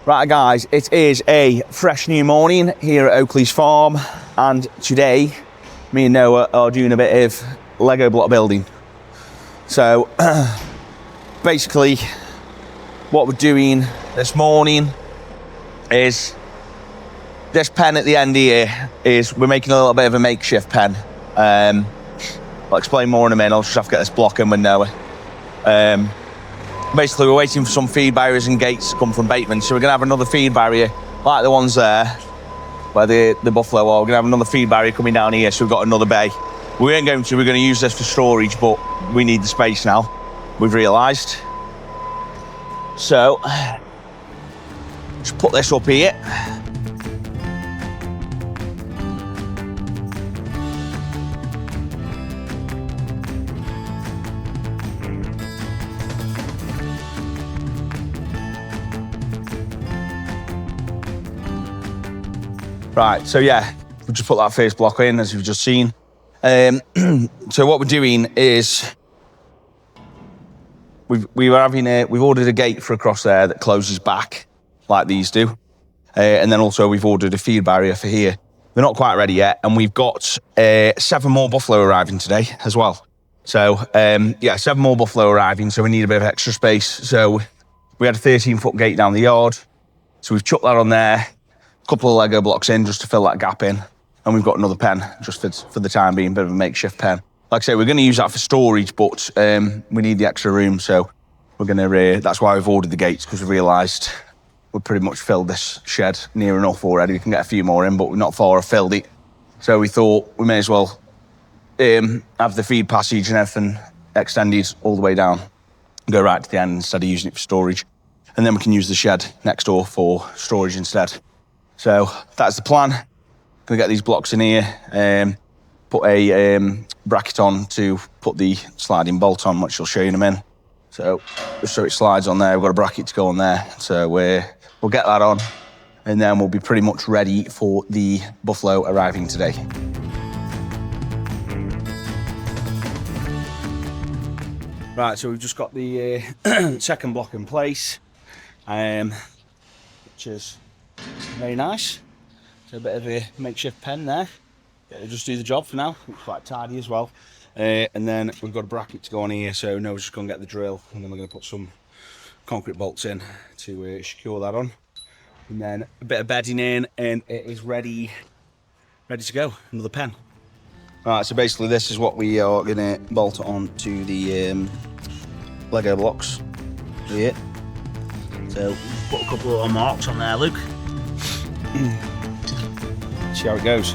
Right guys, it is a fresh new morning here at Oakleys farm, and today me and Noah are doing a bit of Lego block building. So basically what we're doing this morning is this pen at the end here is we're making a little bit of a makeshift pen. I'll explain more in a minute. I'll just have to get this block in with Noah. Basically, we're waiting for some feed barriers and gates to come from Bateman. So we're going to have another feed barrier, like the ones there, where the buffalo are. We're going to have another feed barrier coming down here, so we've got another bay. We're going to use this for storage, but we need the space now, we've realised. So, just put this up here. Right, so yeah, we'll just put that first block in, as you've just seen. So what we're doing is we've ordered a gate for across there that closes back like these do, and then also we've ordered a feed barrier for here. They're not quite ready yet, and we've got 7 more buffalo arriving today as well. So yeah, 7 more buffalo arriving, so we need a bit of extra space. So we had a 13-foot gate down the yard, so we've chucked that on there. Couple of Lego blocks in just to fill that gap in, and we've got another pen just for the time being, a bit of a makeshift pen. Like I say, we're going to use that for storage, but we need the extra room, so we're going to. That's why we've ordered the gates, because we realised we've pretty much filled this shed near enough already. We can get a few more in, but we're not far off filled it. So we thought we may as well have the feed passage and everything extended all the way down, and go right to the end instead of using it for storage, and then we can use the shed next door for storage instead. So that's the plan. Gonna get these blocks in here, put a bracket on to put the sliding bolt on, which I'll show you in a minute. So just so it slides on there, we've got a bracket to go on there. So we'll get that on, and then we'll be pretty much ready for the buffalo arriving today. Right, so we've just got the second block in place, which is very nice. So a bit of a makeshift pen there. It'll just do the job for now. It's quite tidy as well. And then we've got a bracket to go on here, so Noah's just going to get the drill, and then we're going to put some concrete bolts in to secure that on. And then a bit of bedding in, and it is ready to go. Another pen. Right, so basically this is what we are going to bolt on to the Lego blocks here. So put a couple of marks on there, Luke. See how it goes.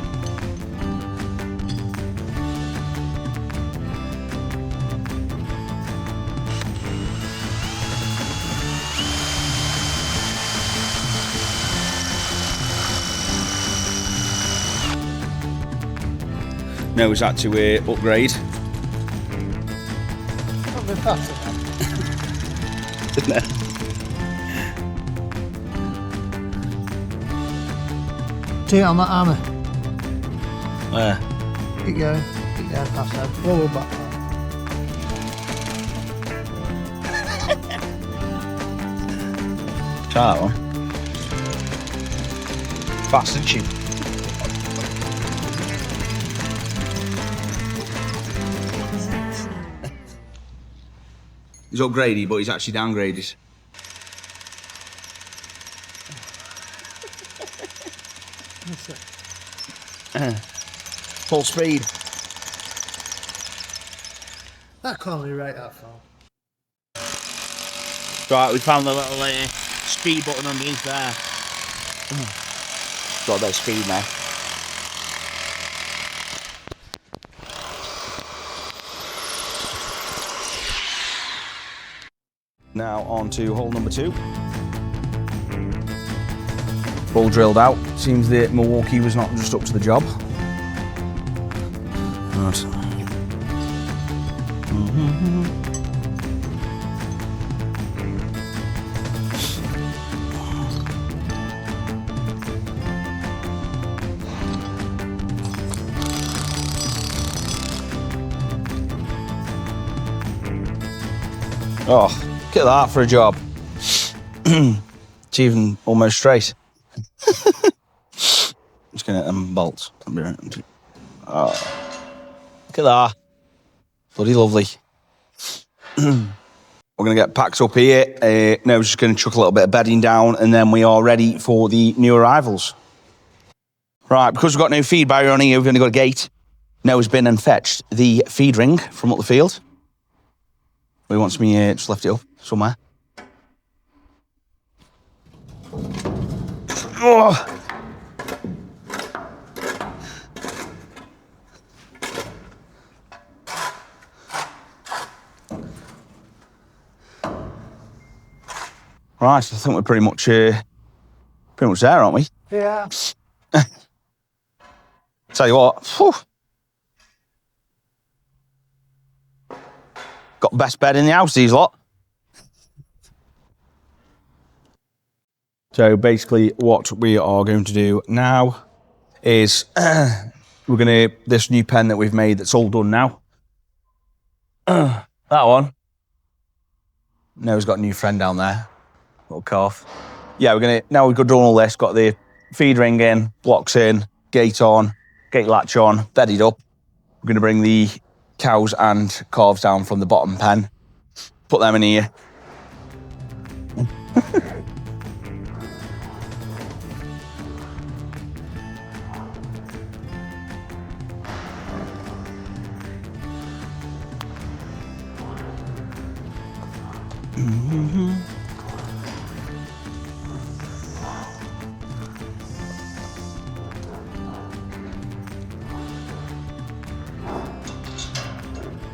No, is that to upgrade? Not very fast. Do it on that armour. Where? Keep going past that. Whoa, back. Try that one. Fast, isn't she? He's upgraded, but he's actually downgraded. Full speed. That can't be right that far. Right, we found the little speed button underneath there. Got a bit of speed now. Now on to hole number 2. All drilled out. Seems that Milwaukee was not just up to the job. Right. Oh, look at that for a job. It's even almost straight. Just gonna get them bolts. Oh, look at that. Bloody lovely. We're going to get packed up here. Now we're just going to chuck a little bit of bedding down, and then we are ready for the new arrivals. Right, because we've got no feed barrier on here, we've only got a gate. Noah's been and fetched the feed ring from up the field. He wants me just left it up somewhere. Oh. Right, I think we're pretty much there, aren't we? Yeah. Tell you what, whew. Got the best bed in the house, these lot. So basically what we are going to do now is this new pen that we've made that's all done now. That one. Noah's got a new friend down there. Little calf. Yeah, now we've done all this, got the feed ring in, blocks in, gate on, gate latch on, bedded up. We're going to bring the cows and calves down from the bottom pen, put them in here.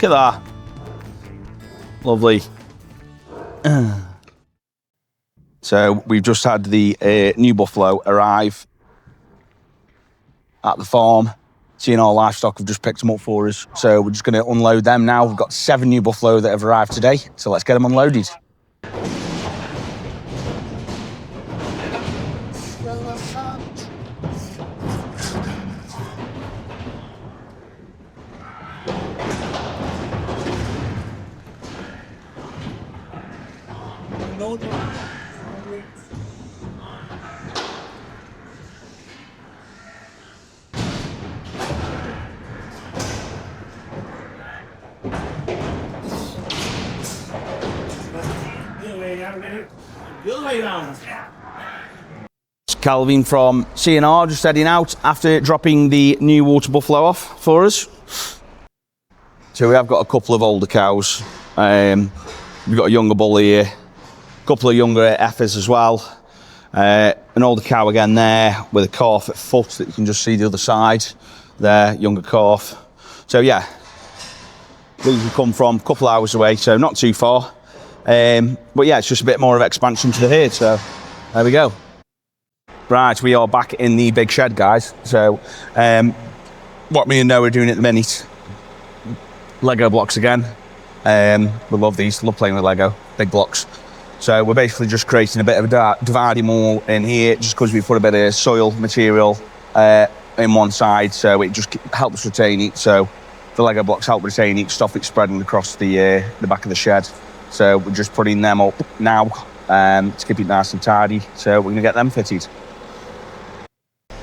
Look at that. Lovely. So we've just had the new buffalo arrive at the farm. Seeing our livestock have just picked them up for us. So we're just going to unload them now. We've got 7 new buffalo that have arrived today. So let's get them unloaded. It's Calvin from C&R just heading out after dropping the new water buffalo off for us. So we have got a couple of older cows. We've got a younger bull here, a couple of younger heifers as well. An older cow again there with a calf at foot that you can just see the other side there, younger calf. So yeah, these have come from a couple of hours away, so not too far. But yeah, it's just a bit more of expansion to the herd, so there we go. Right, we are back in the big shed, guys. So what me and Noah are doing at the minute, Lego blocks again. We love these, love playing with Lego, big blocks. So we're basically just creating a bit of a dividing wall in here, just because we put a bit of soil material in one side, so it just helps retain it. So the Lego blocks help retain it, stop it spreading across the back of the shed. So we're just putting them up now to keep it nice and tidy. So we're gonna get them fitted.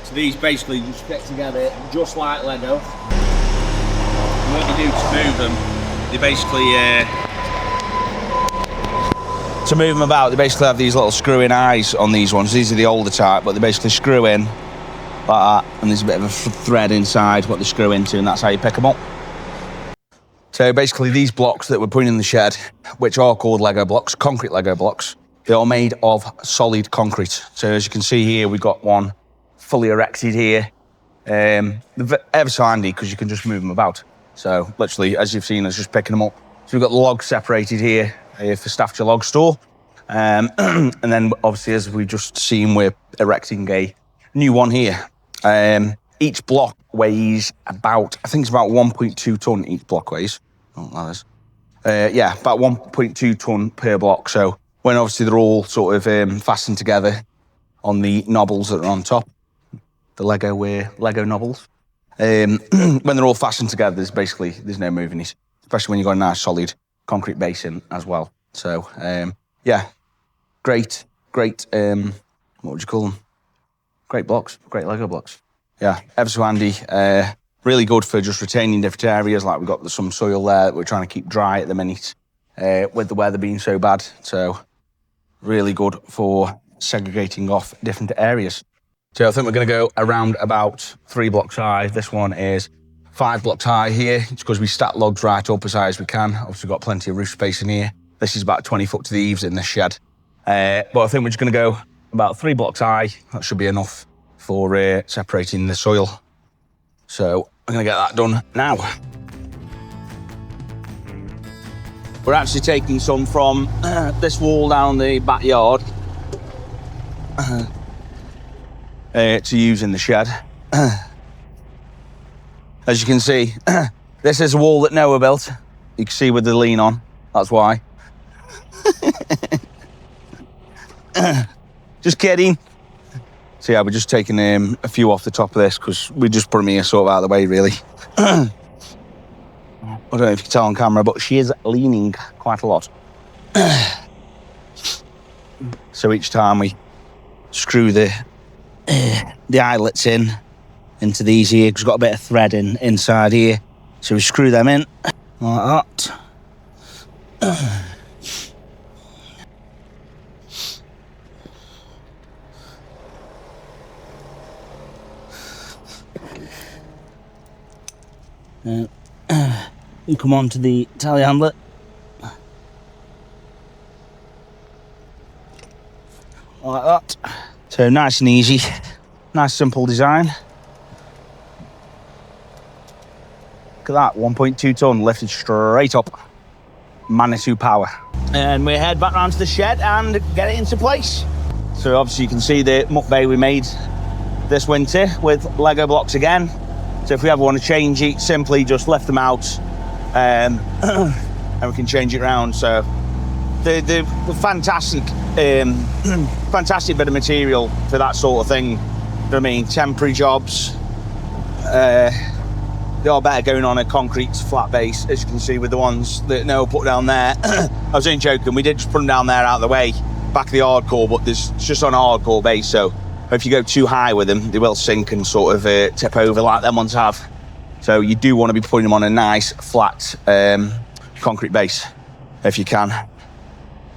So these basically just fit together just like Lego. And what you do to move them, they basically to move them about, they basically have these little screw-in eyes on these ones. These are the older type, but they basically screw in like that, and there's a bit of a thread inside what they screw into, and that's how you pick them up. So basically these blocks that we're putting in the shed, which are called Lego blocks, concrete Lego blocks, they are made of solid concrete. So as you can see here, we've got one fully erected here. They're ever so handy because you can just move them about. So literally, as you've seen, us just picking them up. So we've got the logs separated here for Staffordshire Log Store. And then obviously, as we've just seen, we're erecting a new one here. Each block weighs about, I think it's about 1.2 tonne each block weighs. Oh, that is. Yeah, about 1.2 tonne per block. So when obviously they're all sort of fastened together on the knobbles that are on top, the Lego knobbles. When they're all fastened together, there's no moving it, especially when you've got a nice solid concrete base in as well. So yeah, great great, what would you call them? Great blocks, great Lego blocks. Yeah, ever so handy. Really good for just retaining different areas. Like we've got some soil there that we're trying to keep dry at the minute with the weather being so bad. So really good for segregating off different areas. So I think we're going to go around about 3 blocks high. This one is 5 blocks high here. It's because we stack logs right up as high as we can. Obviously got plenty of roof space in here. This is about 20 foot to the eaves in this shed. But I think we're just going to go about 3 blocks high. That should be enough for separating the soil. So I'm going to get that done now. We're actually taking some from this wall down the backyard to use in the shed. As you can see, this is a wall that Noah built. You can see with the lean on, that's why. Just kidding. So yeah, we're just taking a few off the top of this because we just put them here sort of out of the way, really. I don't know if you can tell on camera, but she is leaning quite a lot. So each time we screw the eyelets into these here, because we've got a bit of thread inside here. So we screw them in like that. You come on to the telehandler. Like that. So nice and easy. Nice simple design. Look at that, 1.2 ton lifted straight up. Manitou power. And we head back round to the shed and get it into place. So obviously you can see the muck bay we made this winter with Lego blocks again. So if we ever want to change it, simply just lift them out and we can change it around. So the fantastic, fantastic bit of material for that sort of thing. You know what I mean? Temporary jobs. They are better going on a concrete flat base, as you can see with the ones that Noah put down there. I was only joking, we did just put them down there out of the way, back of the hardcore, but it's just on a hardcore base, so if you go too high with them, they will sink and sort of tip over like them ones have. So you do want to be putting them on a nice, flat concrete base, if you can.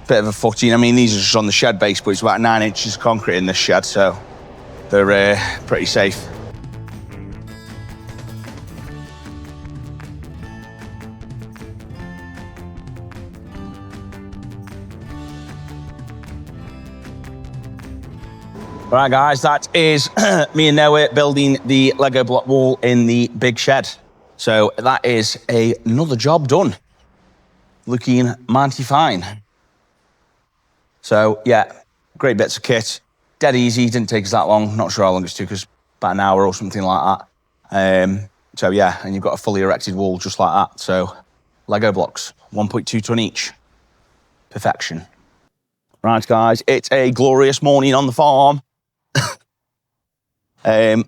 Bit of a footing. I mean, these are just on the shed base, but it's about 9 inches of concrete in this shed, so they're pretty safe. Right guys, that is me and Noah building the Lego block wall in the big shed. So that is another job done. Looking mighty fine. So yeah, great bits of kit. Dead easy, didn't take us that long. Not sure how long it took us, about an hour or something like that. So yeah, and you've got a fully erected wall just like that. So Lego blocks, 1.2 ton each. Perfection. Right guys, it's a glorious morning on the farm. We're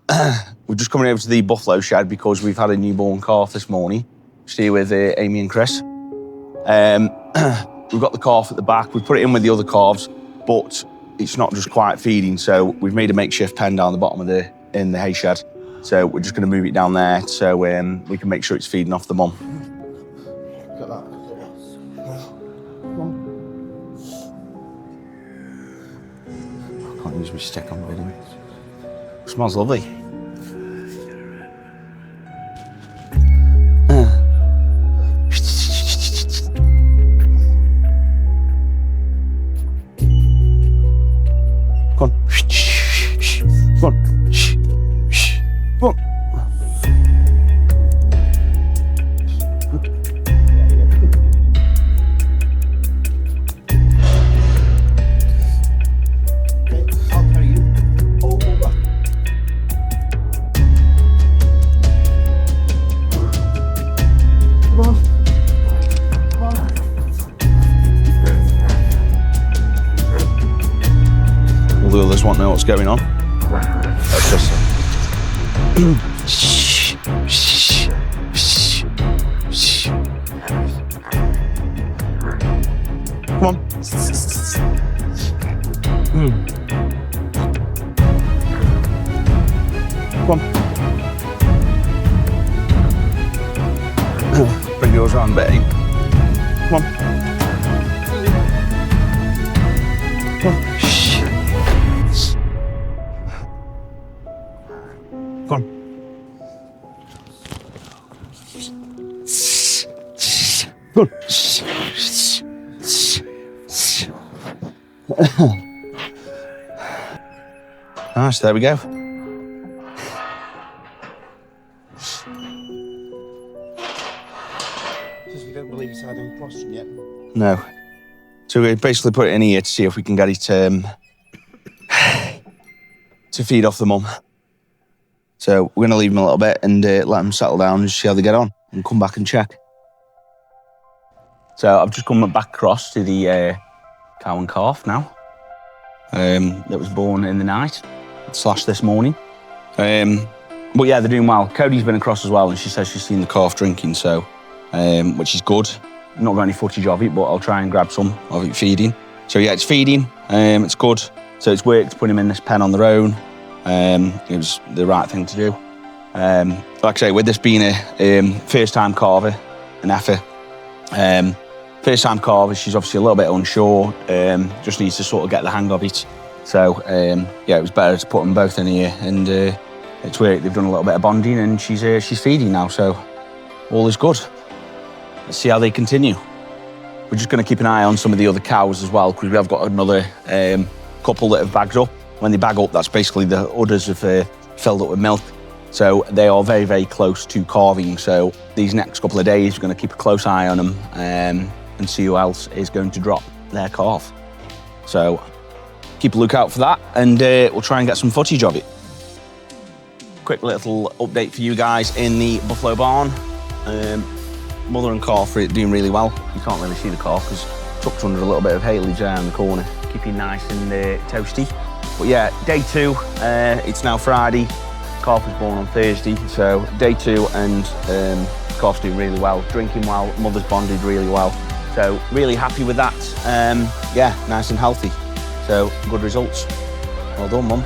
just coming over to the buffalo shed because we've had a newborn calf this morning. Just here with Amy and Chris. We've got the calf at the back. We've put it in with the other calves, but it's not just quite feeding. So we've made a makeshift pen down the bottom of in the hay shed. So we're just going to move it down there so we can make sure it's feeding off the mum. Look at that. I can't use my stick on the video. Smells lovely. Come on. Come on. Come on. The others won't know what's going on. That's just come on. Come on. Bring yours around, Betty. Come on. Come on. Shh. Come on. Good. Nice, there we go. You don't believe it's had any frosting yet? No. So we basically put it in here to see if we can get it to feed off the mum. So we're going to leave them a little bit and let them settle down and see how they get on and come back and check. So I've just come back across to the cow and calf now. That was born in the night / this morning. But yeah, they're doing well. Cody's been across as well and she says she's seen the calf drinking, so which is good. Not got any footage of it, but I'll try and grab some of it feeding. So yeah, it's feeding, it's good. So it's worked to put him in this pen on their own. It was the right thing to do. Like I say, with this being a first time carver, an effer, first time carver, she's obviously a little bit unsure, just needs to sort of get the hang of it. So yeah, it was better to put them both in here, and it's worked. They've done a little bit of bonding and she's feeding now, so all is good. Let's see how they continue. We're just going to keep an eye on some of the other cows as well, because we have got another couple that have bagged up. When they bag up, that's basically the udders have filled up with milk. So they are very, very close to calving. So these next couple of days, we're going to keep a close eye on them and see who else is going to drop their calf. So keep a lookout for that, and we'll try and get some footage of it. Quick little update for you guys in the buffalo barn. Mother and calf are doing really well. You can't really see the calf because tucked under a little bit of haylage there in the corner, keeping nice and toasty. But yeah, day 2, it's now Friday. Calf was born on Thursday, so day 2, and calf's doing really well, drinking well, mother's bonded really well. So really happy with that. Yeah, nice and healthy. So good results. Well done, Mum.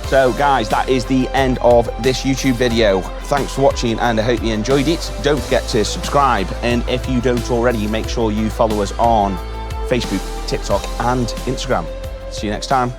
So guys, that is the end of this YouTube video. Thanks for watching and I hope you enjoyed it. Don't forget to subscribe, and if you don't already, make sure you follow us on Facebook, TikTok and Instagram. See you next time.